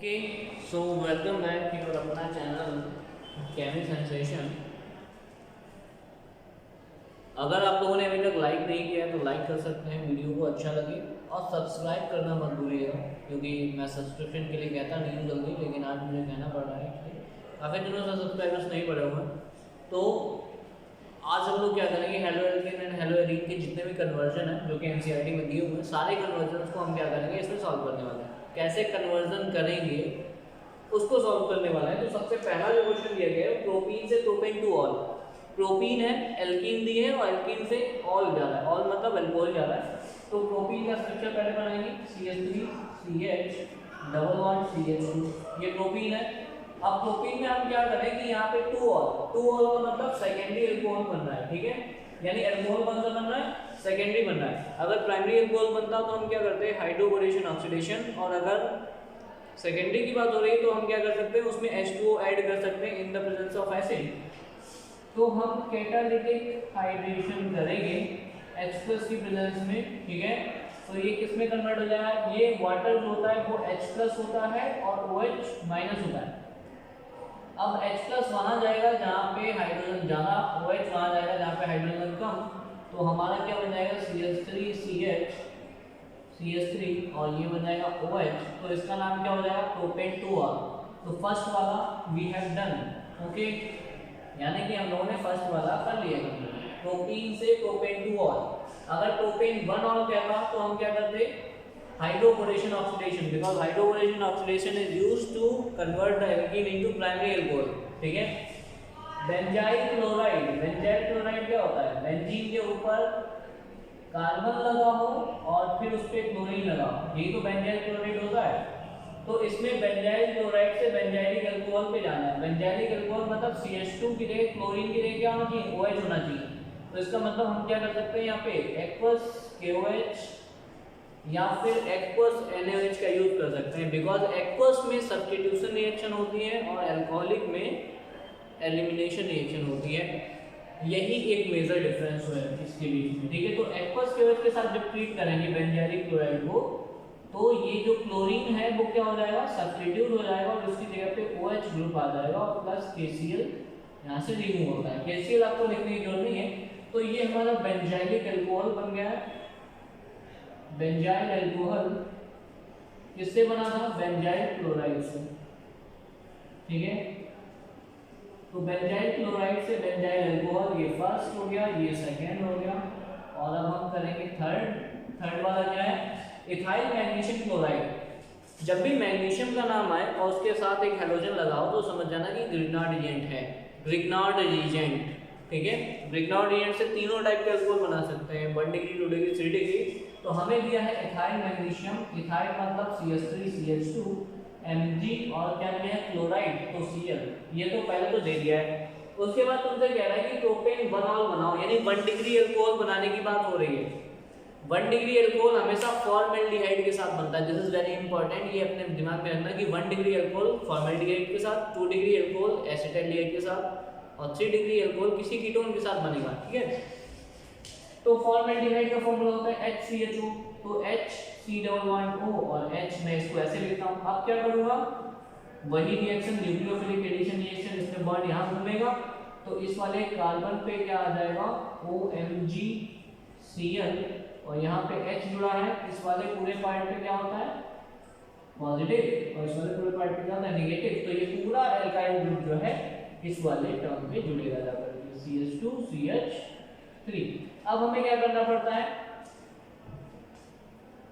So welcome back to अपना channel केमी sensation. अगर आप लोगों ने अभी तक लाइक नहीं किया है तो लाइक कर सकते हैं, वीडियो को अच्छा लगे, और सब्सक्राइब करना मत भूलिएगा, क्योंकि मैं सब्सक्रिप्शन के लिए कहता नहीं हूँ जल्दी, लेकिन आज मुझे कहना पड़ रहा है एक्चुअली काफ़ी दिनों से सब्सक्राइबर्स नहीं पड़े हुए। तो आज हम लोग क्या करेंगे, halo alkane and hello arene के जितने भी कन्वर्जन है जो कि एनसीईआरटी में दिए हुए हैं, सारे कन्वर्जन को हम क्या करेंगे इसमें सॉल्व करने वाले हैं। कैसे कन्वर्जन करेंगे उसको सॉल्व करने वाला है। तो सबसे पहला जो क्वेश्चन दिया गया है प्रोपीन से प्रोपेन टू ऑल। प्रोपीन है, एल्कीन दी है, और एल्कीन से ऑल जा रहा है, ऑल मतलब अल्कोहल जा रहा है। तो प्रोपीन का स्ट्रक्चर पहले बनाएंगे, CH3CH डबल बॉन्ड CH2, ये प्रोपीन है। अब प्रोपीन में हम क्या करें कि यहाँ पे टू ऑल का मतलब सेकेंडरी अल्कोहल बन रहा है, ठीक है, यानी अल्कोहल कौन सा बन रहा है, सेकेंडरी बन रहा है। अगर प्राइमरी अल्कोहल बनता तो हम क्या करते हैं, हाइड्रोबोरेशन ऑक्सीडेशन, और अगर सेकेंडरी की बात हो रही है तो हम क्या कर सकते हैं, उसमें H2O ऐड कर सकते हैं in the presence of acid. तो हम कैटालिटिक हाइड्रेशन करेंगे H+ की प्रेजेंस में, ठीक है। तो ये किस में कन्वर्ट हो जाएगा, ये वाटर जो होता है वो H+ होता है और OH- होता है। अब H+ वहां जाएगा जहां पे हाइड्रोजन ज्यादा, OH वहां जाएगा जहां पे हाइड्रोजन कम। तो हमारा क्या बन जाएगा, CH3 और ये बन जाएगा OH। तो इसका नाम क्या हो जाएगा, प्रोपेन टू ऑल। तो फर्स्ट वाला वी हैव डन, ओके, यानी कि हम लोगों ने फर्स्ट वाला कर लिया है, प्रोपीन से प्रोपेन टू ऑल। अगर प्रोपेन 1 ऑल कहता तो हम क्या करते, hydroboration oxidation, because hydroboration oxidation is used to convert the alkene into primary alcohol, ठीक है। बेंजाइल क्लोराइड क्या होता है, बेंजीन के ऊपर कार्बन लगा हो और फिर उस पे क्लोरीन लगा हो, यही तो बेंजाइल क्लोराइड होता है। तो इसमें बेंजाइल क्लोराइड से बेंजाइलिक अल्कोहल पे जाना है। बेंजाइलिक अल्कोहल मतलब CH2 की जगह क्लोरीन की जगह क्या होना चाहिए, OH होना चाहिए। तो इसका मतलब हम क्या कर सकते हैं, यहाँ पे एक्वस KOH या फिर एक्वस NaOH का यूज कर सकते हैं, बिकॉज एक्वस में सब्स्टिट्यूशन रिएक्शन होती है और अल्कोहलिक में एलिमिनेशन रिएक्शन होती है। यही एक मेजर डिफरेंस है इसके बीच में, ठीक है। तो एक्वस KOH के साथ जब ट्रीट करेंगे बेंजाइलिक क्लोराइड को, तो ये जो क्लोरीन है वो क्या हो जाएगा, सब्स्टिट्यूट हो जाएगा और उसकी जगह पे OH ग्रुप आ जाएगा और प्लस KCl यहाँ से रिमूव होता है। KCl आपको लिखने की जरूरत नहीं है। तो ये हमारा बेंजाइलिक अल्कोहल बन गया है। बेंजाइल अल्कोहल किससे बना था, बेंजाइल क्लोराइड से, ठीक है। तो बेंजाइल क्लोराइड से बेंजाइल अल्कोहल, ये फर्स्ट हो गया, ये सेकेंड हो गया, और अब हम करेंगे थर्ड वाला क्या है, इथाइल मैग्नीशियम क्लोराइड। जब भी मैग्नीशियम का नाम आए और उसके साथ एक हैलोजन लगाओ तो समझ जाना कि ग्रिग्नार्ड एजेंट है, ग्रिग्नार्ड एजेंट, ठीक है। ग्रिग्नार्ड एजेंट से तीनों टाइप के अल्कोहल बना सकते हैं, 1 डिग्री 2 डिग्री 3 डिग्री। तो हमें दिया है इथाइल मैग्नीशियम, इथाइल मतलब CH3CH2 Mg, और क्या दिया है, क्लोराइड तो Cl, ये तो पहले तो दे दिया है। उसके बाद तुमसे कह रहा है कि प्रोपेन 1 ऑल बनाओ, यानी 1 डिग्री अल्कोहल बनाने की बात हो रही है। 1 डिग्री अल्कोहल हमेशा फॉर्मल्डिहाइड के साथ बनता है, दिस इज वेरी इंपॉर्टेंट, ये अपने दिमाग में रखना कि 1 डिग्री अल्कोहल फॉर्मल्डिहाइड के साथ, 2 डिग्री अल्कोहल एसिटाल्डिहाइड के साथ, और 3 डिग्री अल्कोहल किसी कीटोन के साथ बनेगा, ठीक है। तो फॉर्मल्डिहाइड का फॉर्मूला होता है HCHO, तो HC_O और H मैं इसको ऐसे लिखता हूँ। अब क्या करूँगा, वही रिएक्शन न्यूक्लियोफिलिक एडिशन रिएक्शन, इसमें बॉन्ड यहाँ घूमेगा तो इस वाले कार्बन पे क्या आ जाएगा, OMgCl, और यहाँ पे H जुड़ा है, इस वाले पूरे पार्ट पे क्या होता है, पॉजिटिव, और इस वाले पूरे पार्ट पे क्या होता है, नेगेटिव। तो ये पूरा एल्काइल ग्रुप जो है इस वाले टर्म पे जुड़ेगा जाकर, CH2CH3। अब हमें क्या करना पड़ता है,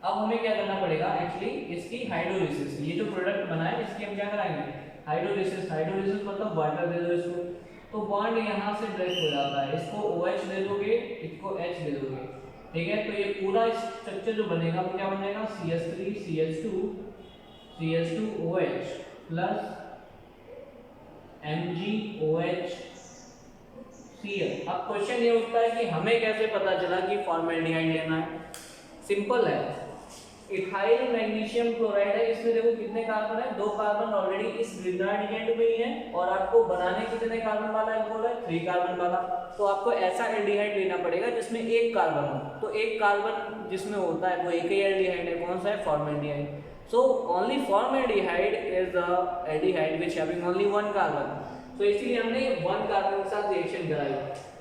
अब हमें क्या करना पड़ेगा एक्चुअली, इसकी हाइड्रोलिसिस, ये जो प्रोडक्ट बना है इसकी हम क्या कराएंगे, हाइड्रोलिसिस। हाइड्रोलिसिस मतलब वाटर दे दो इसको, तो बॉन्ड यहाँ से ब्रेक हो जाता है, इसको OH दे दोगे, इसको H दे दोगे, ठीक है। तो ये पूरा स्ट्रक्चर जो बनेगा वो क्या बन जाएगा, CH3CH2OH प्लस MgOHCl। अब क्वेश्चन ये उठता है कि हमें कैसे पता चला कि फॉर्मल्डिहाइड लेना है। सिंपल है, इथाइल मैग्नीशियम क्लोराइड है, इसमें देखो कितने कार्बन है, 2 कार्बन ऑलरेडी इस ग्रिग्नार्ड एजेंट में ही है, और आपको बनाने कितने कार्बन वाला अल्कोहल है, 3 कार्बन वाला। तो आपको ऐसा एल्डिहाइड लेना पड़ेगा जिसमें 1 कार्बन हो। तो 1 कार्बन जिसमें होता है वो एक ही एल्डिहाइड है, कौन सा है, formaldehyde. So only formaldehyde is the aldehyde which having only one carbon. तो इसीलिए हमने वन कार्बन के साथ रिएक्शन कराई।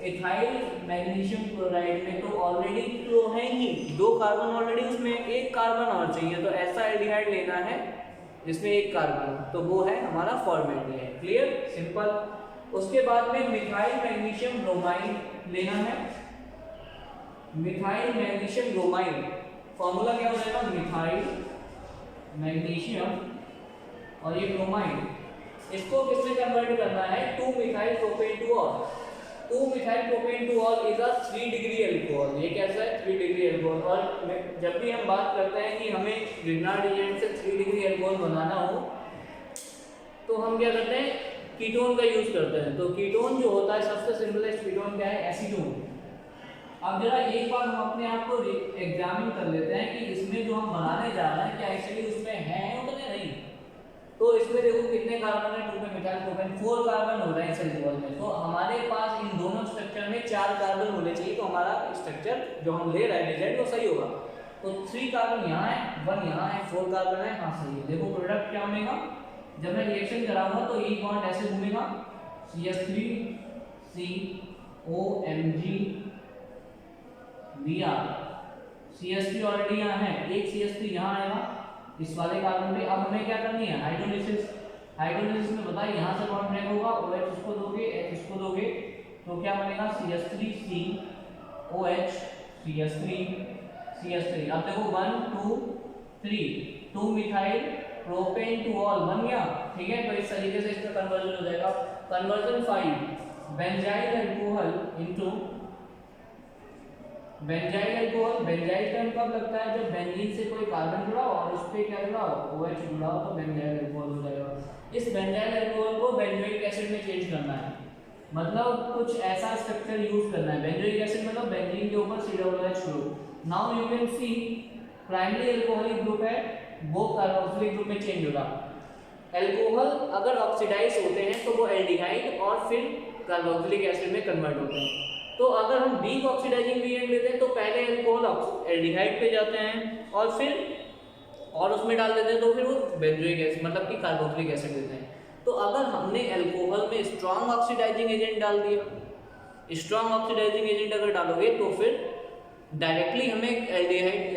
इथाइल मैग्नीशियम क्लोराइड में तो ऑलरेडी तो है ही दो कार्बन, ऑलरेडी उसमें एक कार्बन और चाहिए, तो ऐसा एल्डिहाइड लेना है जिसमें एक कार्बन, तो वो है हमारा फॉर्मेल्डिहाइड। Clear, simple. उसके बाद में मिथाइल मैग्नीशियम ब्रोमाइड लेना है। मिथाइल मैग्नीशियम ब्रोमाइड फॉर्मूला क्या हो जाएगा, मिथाइल मैग्नीशियम और ये ब्रोमाइड, इसको किसमें कन्वर्ट करना है, two methyl propane two ol. Two methyl propane two ol is a 3 degree alcohol. ये कैसा है, 3 डिग्री एल्कोहल। और जब भी हम बात करते हैं कि हमें ग्रिग्नार्ड एजेंट से 3 डिग्री एल्कोहल बनाना हो तो हम क्या करते हैं, कीटोन का यूज करते हैं। तो कीटोन जो होता है सबसे सिंपलेस्ट कीटोन क्या है, एसीटोन। अब जरा एक बार हम अपने आप को एग्जामिन कर लेते हैं कि इसमें जो हम बनाने जा रहे हैं क्या एक्चुअली उसमें है उतने नहीं। तो इसमें देखो कितने कार्बन है, 2-मिथाइल प्रोपेन, 4 कार्बन हो रहे हैं इस एल्कोहल में। तो हमारे पास इन दोनों स्ट्रक्चर में 4 कार्बन होने चाहिए, तो हमारा स्ट्रक्चर जो हम ले रहे हैं डिजाइन वो सही होगा। तो 3 कार्बन यहाँ है, 1 यहाँ है, 4 कार्बन है, हाँ सही है। देखो प्रोडक्ट क्या बनेगा, जब मैं रिएक्शन कराऊंगा तो एक बॉन्ड ऐसे घूमेगा, CH3 COMg Br, CH3 already यहाँ है, एक CH3 यहाँ आएगा इस वाले कार्बन पे। अब हमें क्या करनी है, हाइड्रोलिसिस। हाइड्रोलिसिस में बताइए यहाँ से बॉन्ड ब्रेक होगा, OH इसको दोगे, H इसको दोगे, तो क्या बनेगा, CH3 COH CH3। अब देखो 1 2 3 2-मिथाइल प्रोपेन टू ऑल बन गया, ठीक है। तो इस तरीके से इसका कन्वर्जन हो जाएगा। Conversion 5, benzyl alcohol into benzyl alcohol. Benzyl term कब लगता है, जब बेंजीन से कोई कार्बन जुड़ा हो और उस पे क्या जुड़ा हो, OH जुड़ा हो, तो बेंजाइल अल्कोहल हो जाएगा। इस बेंजाइल अल्कोहल को बेंजोइक एसिड में चेंज करना है, मतलब कुछ ऐसा स्ट्रक्चर यूज करना है। बेंजोइक एसिड मतलब बेंजीन के ऊपर COOH group. Now you can see primary alcoholic group है वो कार्बोक्सिलिक ग्रुप में चेंज होगा। अल्कोहल अगर ऑक्सीडाइज होते हैं तो वो एल्डिहाइड और फिर कार्बोक्सिलिक एसिड में कन्वर्ट होते हैं। तो अगर हम वीक ऑक्सीडाइजिंग रिएक्ट लेते हैं तो पहले अल्कोहल एल्डिहाइड पे जाते हैं और फिर उसमें डाल देते हैं, तो फिर वो बेंजोइक एसिड मतलब कि कार्बोक्सिलिक एसिड देते हैं। तो अगर हमने अल्कोहल में स्ट्रॉन्ग ऑक्सीडाइजिंग एजेंट डाल दिया, स्ट्रॉन्ग ऑक्सीडाइजिंग एजेंट अगर डालोगे तो फिर डायरेक्टली हमें एल्डिहाइड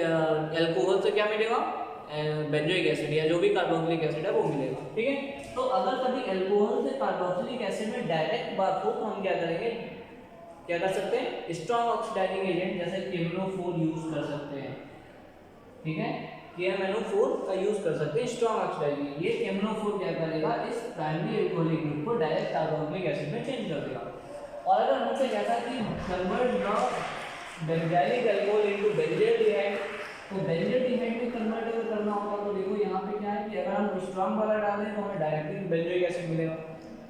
अल्कोहल से क्या मिलेगा, बेंजोइक एसिड या जो भी कार्बोक्सिलिक एसिड है वो मिलेगा, ठीक है। तो अगर कभी अल्कोहल से कार्बोक्सिलिक एसिड में डायरेक्ट बात हो तो हम क्या करेंगे, क्या कर सकते हैं, स्ट्रॉन्ग ऑक्सीडाइजिंग एजेंट जैसे KMnO4 यूज कर सकते हैं, ठीक है। KMnO4 का यूज कर सकते हैं स्ट्रॉन्ग ऑक्सीडाइजिंग। ये KMnO4 क्या करेगा, इस प्राइमरी अल्कोहलिक ग्रुप को डायरेक्ट कार्बोक्सिलिक एसिड में चेंज कर देगा। और अगर हमसे कहता है कि convert the benzylic alcohol into benzaldehyde, तो बेंजोल्डिहाइड में कन्वर्ट अगर करना होगा तो देखो यहाँ पे क्या है कि अगर हम स्ट्रॉन्ग वाला डाल दें तो हमें डायरेक्टली बेंजोइक एसिड मिलेगा।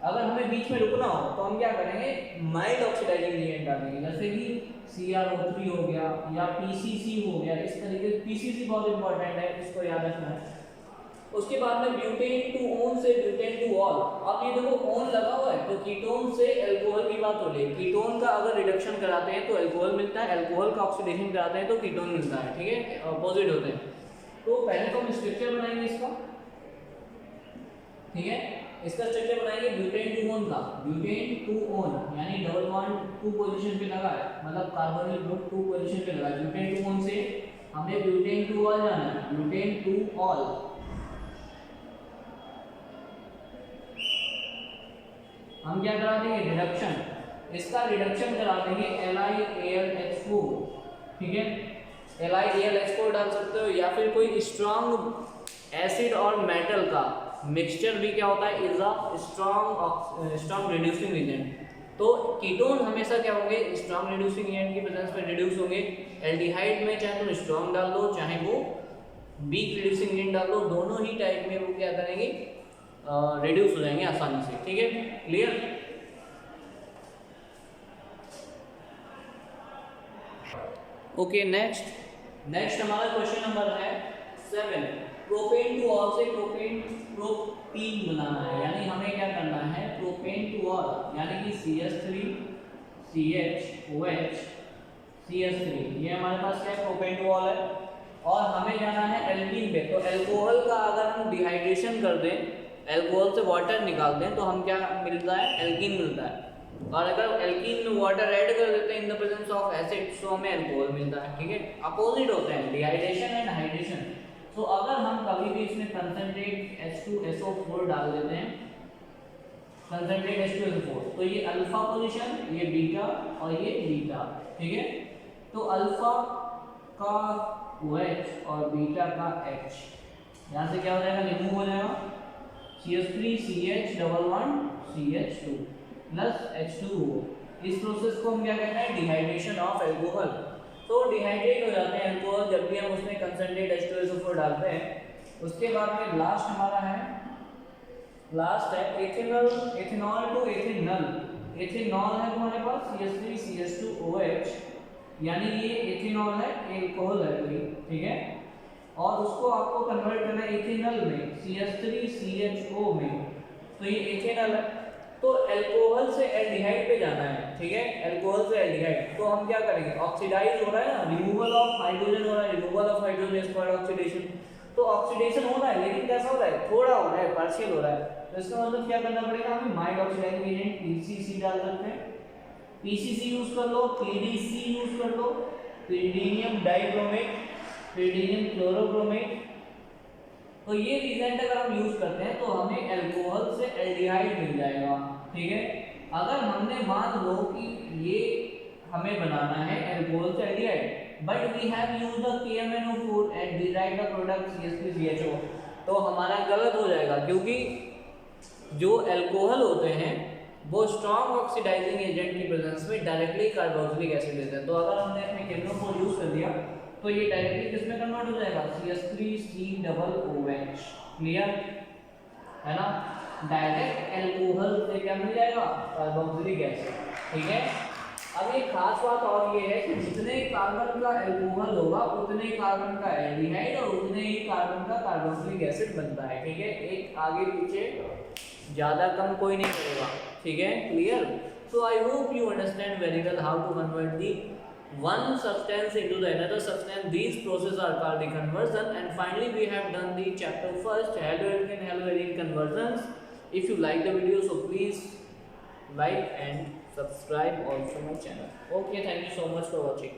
अगर हमें बीच में रुकना हो तो हम क्या करेंगे, माइल्ड ऑक्सीडाइजिंग एजेंट डालेंगे, जैसे कि CrO3 हो गया या PCC हो गया। इस तरीके से PCC बहुत इंपॉर्टेंट है, इसको याद रखना है। उसके बाद में ब्यूटेन टू ओन से ब्यूटेन टू ऑल। अब ये देखो ओन लगा हुआ है तो कीटोन से अल्कोहल की बात हो रही है। कीटोन का अगर रिडक्शन कराते हैं तो अल्कोहल मिलता है, अल्कोहल का ऑक्सीडेशन कराते हैं तो कीटोन मिलता है, ठीक है, अपोजिट होते हैं। तो पहले तो हम स्ट्रक्चर बनाएंगे इसका, ठीक है। इसका स्ट्रक्चर बनाएंगे ब्यूटेन टू ओन का। ब्यूटेन टू ओन यानी डबल बॉन्ड 2 पोजीशन पे लगा है, मतलब कार्बोनिल ग्रुप 2 पोजीशन पे लगा है। ब्यूटेन टू ओन से हमें ब्यूटेन टू ऑल जाना है, ब्यूटेन टू ऑल। हम क्या करा देंगे, रिडक्शन। इसका रिडक्शन करा देंगे LiAlH4, ठीक है। LiAlH4 डाल सकते हो या फिर कोई स्ट्रॉन्ग एसिड और मेटल का मिक्सचर भी क्या होता है, is a strong reducing agent. तो कीटोन हमेशा क्या होंगे, स्ट्रॉन्ग रिड्यूसिंग एजेंट की प्रेजेंस में रिड्यूस होंगे। एल्डिहाइड में चाहे तुम स्ट्रॉन्ग डाल दो चाहे वो वीक रिड्यूसिंग एजेंट डाल दो, दोनों ही टाइप में वो क्या करेंगे, रिड्यूस हो जाएंगे आसानी से, ठीक है। क्लियर। ओके, नेक्स्ट हमारा क्वेश्चन नंबर है 7। प्रोपेन टू ऑल से प्रोपीन बनाना है, यानी हमें क्या करना है, प्रोपेन टू ऑल यानी कि CH3 CH OH CH3, ये हमारे पास क्या है, प्रोपेन टू ऑल है। और हमें जाना है एल्कीन पे। तो एल्कोहल का अगर हम डिहाइड्रेशन कर दें, एल्कोहल से वाटर निकाल दें, तो हम क्या मिलता है, एल्कीन मिलता है। और अगर एल्कीन में वाटर ऐड कर देते हैं in the presence of acid, तो हमें एल्कोहल मिलता है। ठीक है, अपोजिट होते हैं डिहाइड्रेशन एंड हाइड्रेशन। तो अगर हम कभी भी इसमें कंसंट्रेट H2SO4 डाल देते हैं, कंसंट्रेट H2SO4, तो ये अल्फा पोजीशन, ये बीटा और ये बीटा। ठीक है, तो अल्फा का OH और बीटा का H, यहाँ से क्या हो जाएगा, रिमूव हो जाएगा, CH3CH11CH2 प्लस H2O। इस प्रोसेस को हम क्या कहते हैं, डिहाइड्रेशन ऑफ एल्कोहल। तो डिहाइड्रेट हो जाते हैं एल्कोहल जब भी हम उसमें कंसंट्रेट H2SO4 डालते हैं। उसके बाद में लास्ट हमारा है, लास्ट है ethanol, ethanol to ethanal. Ethanol है तुम्हारे पास CH3CH2OH, यानी ये एथेनॉल है, एल्कोहल है कोई। ठीक है, और उसको आपको कन्वर्ट करना है एथेनल में, CH3CHO में, तो ये एथेनल है। तो एल्कोहल से एल्डिहाइड पे जाना है। ठीक है, एल्कोहल से एल्डिहाइड, तो हम क्या करेंगे, ऑक्सीडाइज हो रहा है ना, रिमूवल ऑफ हाइड्रोजन हो रहा है, removal of hydrogen is called oxidation. तो ऑक्सीडेशन हो रहा है, लेकिन कैसा हो रहा है, थोड़ा हो रहा है, पार्शियल हो रहा है। तो इसका मतलब क्या करना पड़ेगा, हमें माइल्ड ऑक्सीडाइजिंग एजेंट PCC डाल सकते हैं, PCC यूज कर लो, PDC यूज कर लो, pyridinium डाइक्रोमेट, pyridinium क्लोरोक्रोमेट। तो ये रिएजेंट अगर हम यूज करते हैं तो हमें अल्कोहल से एल्डिहाइड मिल जाएगा। ठीक है, अगर हमने मान लो कि ये हमें बनाना है अल्कोहल से aldehyde, but we have used the KMnO4 and derive the product CH3CHO, तो हमारा गलत हो जाएगा, क्योंकि जो अल्कोहल होते हैं वो स्ट्रॉन्ग ऑक्सीडाइजिंग एजेंट की प्रेजेंस में डायरेक्टली कार्बोक्सिलिक एसिड देते हैं। तो अगर हमने अपने KMnO4 यूज कर दिया तो ये डायरेक्टली किसमें कन्वर्ट हो जाएगा, CH3COOH। क्लियर है ना, डायरेक्ट अल्कोहल से क्या मिल जाएगा, कार्बोक्सिलिक एसिड। ठीक है, अब एक खास बात और ये है कि जितने कार्बन का अल्कोहल होगा उतने कार्बन का एल्डिहाइड और उतने ही कार्बन का कार्बोक्सिलिक एसिड बनता है। ठीक है, एक आगे पीछे ज़्यादा कम कोई नहीं करेगा। ठीक है, clear. So I hope you understand very well how to convert the one substance into the another substance. These processes are called the conversion, and finally we have done the chapter first, haloalkane haloalkene conversions. If you like the video, so please like and subscribe also my channel. Okay, thank you so much for watching.